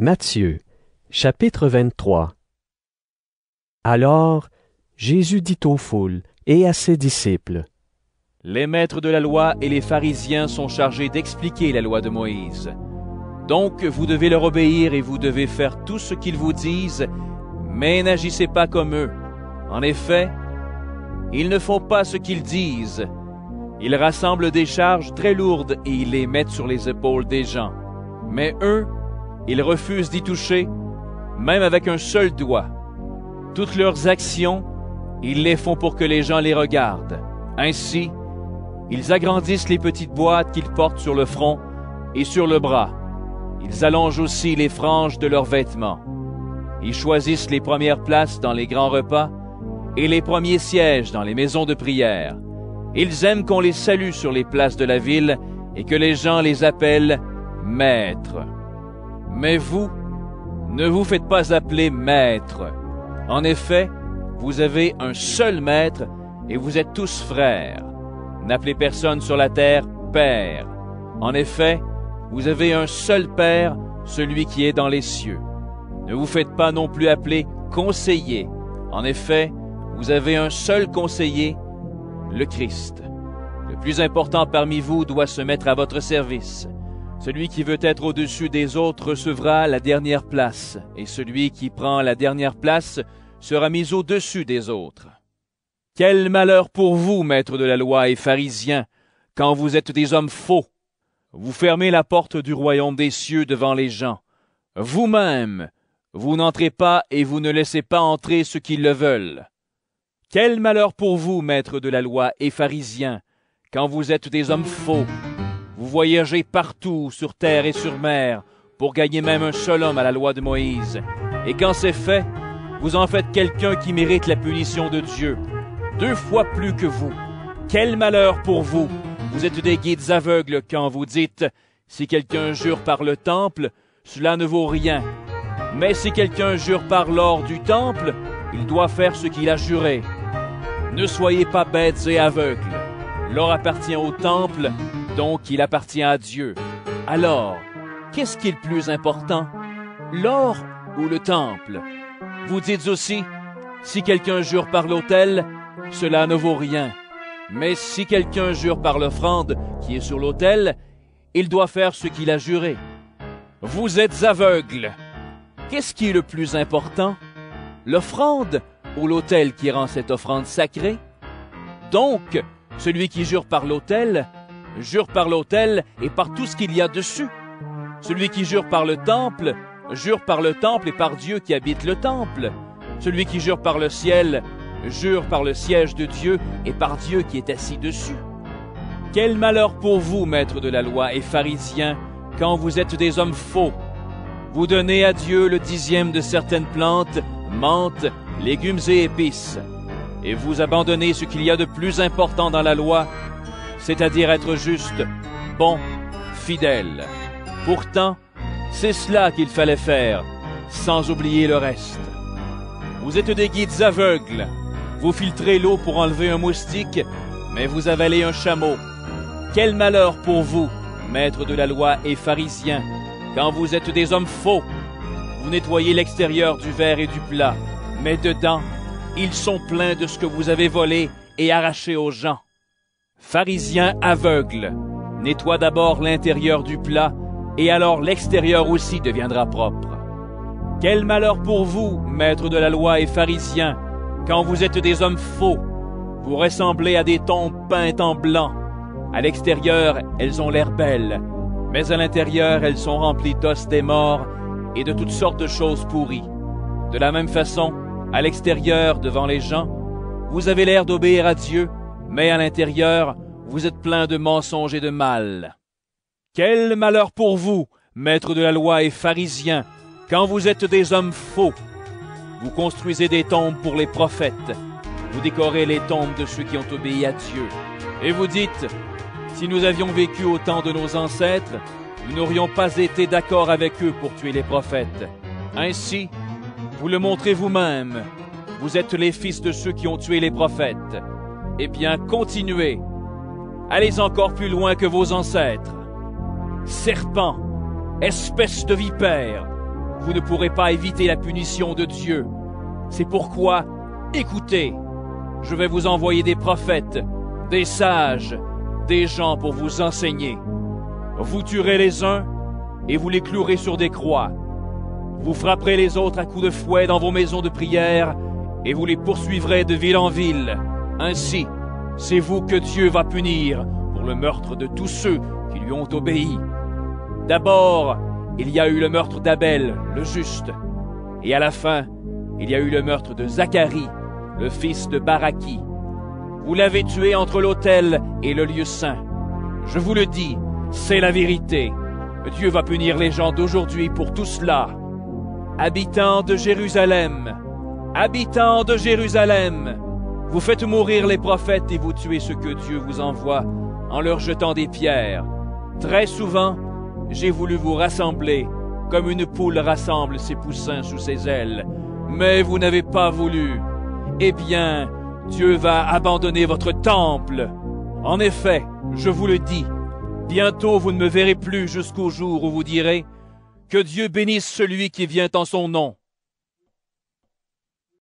Matthieu, chapitre 23. Alors, Jésus dit aux foules et à ses disciples: Les maîtres de la loi et les pharisiens sont chargés d'expliquer la loi de Moïse. Donc vous devez leur obéir et vous devez faire tout ce qu'ils vous disent, mais n'agissez pas comme eux. En effet, ils ne font pas ce qu'ils disent. Ils rassemblent des charges très lourdes et ils les mettent sur les épaules des gens. Mais eux, ils refusent d'y toucher, même avec un seul doigt. Toutes leurs actions, ils les font pour que les gens les regardent. Ainsi, ils agrandissent les petites boîtes qu'ils portent sur le front et sur le bras. Ils allongent aussi les franges de leurs vêtements. Ils choisissent les premières places dans les grands repas et les premiers sièges dans les maisons de prière. Ils aiment qu'on les salue sur les places de la ville et que les gens les appellent « maîtres ». Mais vous, ne vous faites pas appeler maître. En effet, vous avez un seul maître et vous êtes tous frères. N'appelez personne sur la terre père. En effet, vous avez un seul Père, celui qui est dans les cieux. Ne vous faites pas non plus appeler conseiller. En effet, vous avez un seul conseiller, le Christ. Le plus important parmi vous doit se mettre à votre service. Celui qui veut être au-dessus des autres recevra la dernière place, et celui qui prend la dernière place sera mis au-dessus des autres. Quel malheur pour vous, maîtres de la loi et pharisiens, quand vous êtes des hommes faux! Vous fermez la porte du royaume des cieux devant les gens. Vous-même, vous n'entrez pas et vous ne laissez pas entrer ceux qui le veulent. Quel malheur pour vous, maîtres de la loi et pharisiens, quand vous êtes des hommes faux! Vous voyagez partout, sur terre et sur mer, pour gagner même un seul homme à la loi de Moïse. Et quand c'est fait, vous en faites quelqu'un qui mérite la punition de Dieu, 2 fois plus que vous. Quel malheur pour vous! Vous êtes des guides aveugles quand vous dites « Si quelqu'un jure par le temple, cela ne vaut rien. Mais si quelqu'un jure par l'or du temple, il doit faire ce qu'il a juré. » Ne soyez pas bêtes et aveugles. L'or appartient au temple, donc il appartient à Dieu. Alors, qu'est-ce qui est le plus important? L'or ou le temple? Vous dites aussi « Si quelqu'un jure par l'autel, cela ne vaut rien. Mais si quelqu'un jure par l'offrande qui est sur l'autel, il doit faire ce qu'il a juré. » Vous êtes aveugles. Qu'est-ce qui est le plus important? L'offrande ou l'autel qui rend cette offrande sacrée? Donc, celui qui jure par l'autel et par tout ce qu'il y a dessus. Celui qui jure par le temple et par Dieu qui habite le temple. Celui qui jure par le ciel jure par le siège de Dieu et par Dieu qui est assis dessus. Quel malheur pour vous, maîtres de la loi et pharisiens, quand vous êtes des hommes faux! Vous donnez à Dieu le 10e de certaines plantes, menthes, légumes et épices. Et vous abandonnez ce qu'il y a de plus important dans la loi, c'est-à-dire être juste, bon, fidèle. Pourtant, c'est cela qu'il fallait faire, sans oublier le reste. Vous êtes des guides aveugles. Vous filtrez l'eau pour enlever un moustique, mais vous avalez un chameau. Quel malheur pour vous, maîtres de la loi et pharisiens, quand vous êtes des hommes faux! Vous nettoyez l'extérieur du verre et du plat, mais dedans, ils sont pleins de ce que vous avez volé et arraché aux gens. Pharisiens aveugles, nettoie d'abord l'intérieur du plat, et alors l'extérieur aussi deviendra propre. Quel malheur pour vous, maîtres de la loi et pharisiens, quand vous êtes des hommes faux! Vous ressemblez à des tombes peintes en blanc. À l'extérieur, elles ont l'air belles, mais à l'intérieur, elles sont remplies d'os des morts et de toutes sortes de choses pourries. De la même façon, à l'extérieur, devant les gens, vous avez l'air d'obéir à Dieu, mais à l'intérieur, vous êtes plein de mensonges et de mal. Quel malheur pour vous, maîtres de la loi et pharisiens, quand vous êtes des hommes faux! Vous construisez des tombes pour les prophètes. Vous décorez les tombes de ceux qui ont obéi à Dieu. Et vous dites, si nous avions vécu au temps de nos ancêtres, nous n'aurions pas été d'accord avec eux pour tuer les prophètes. Ainsi, vous le montrez vous-même. Vous êtes les fils de ceux qui ont tué les prophètes. Eh bien, continuez. Allez encore plus loin que vos ancêtres. Serpents, espèces de vipères, vous ne pourrez pas éviter la punition de Dieu. C'est pourquoi, écoutez, je vais vous envoyer des prophètes, des sages, des gens pour vous enseigner. Vous tuerez les uns et vous les clouerez sur des croix. Vous frapperez les autres à coups de fouet dans vos maisons de prière et vous les poursuivrez de ville en ville. Ainsi, c'est vous que Dieu va punir pour le meurtre de tous ceux qui lui ont obéi. D'abord, il y a eu le meurtre d'Abel, le juste. Et à la fin, il y a eu le meurtre de Zacharie, le fils de Baraki. Vous l'avez tué entre l'autel et le lieu saint. Je vous le dis, c'est la vérité. Dieu va punir les gens d'aujourd'hui pour tout cela. Habitants de Jérusalem, habitants de Jérusalem, vous faites mourir les prophètes et vous tuez ceux que Dieu vous envoie en leur jetant des pierres. Très souvent, j'ai voulu vous rassembler, comme une poule rassemble ses poussins sous ses ailes, mais vous n'avez pas voulu. Eh bien, Dieu va abandonner votre temple. En effet, je vous le dis, bientôt vous ne me verrez plus jusqu'au jour où vous direz « Que Dieu bénisse celui qui vient en son nom ».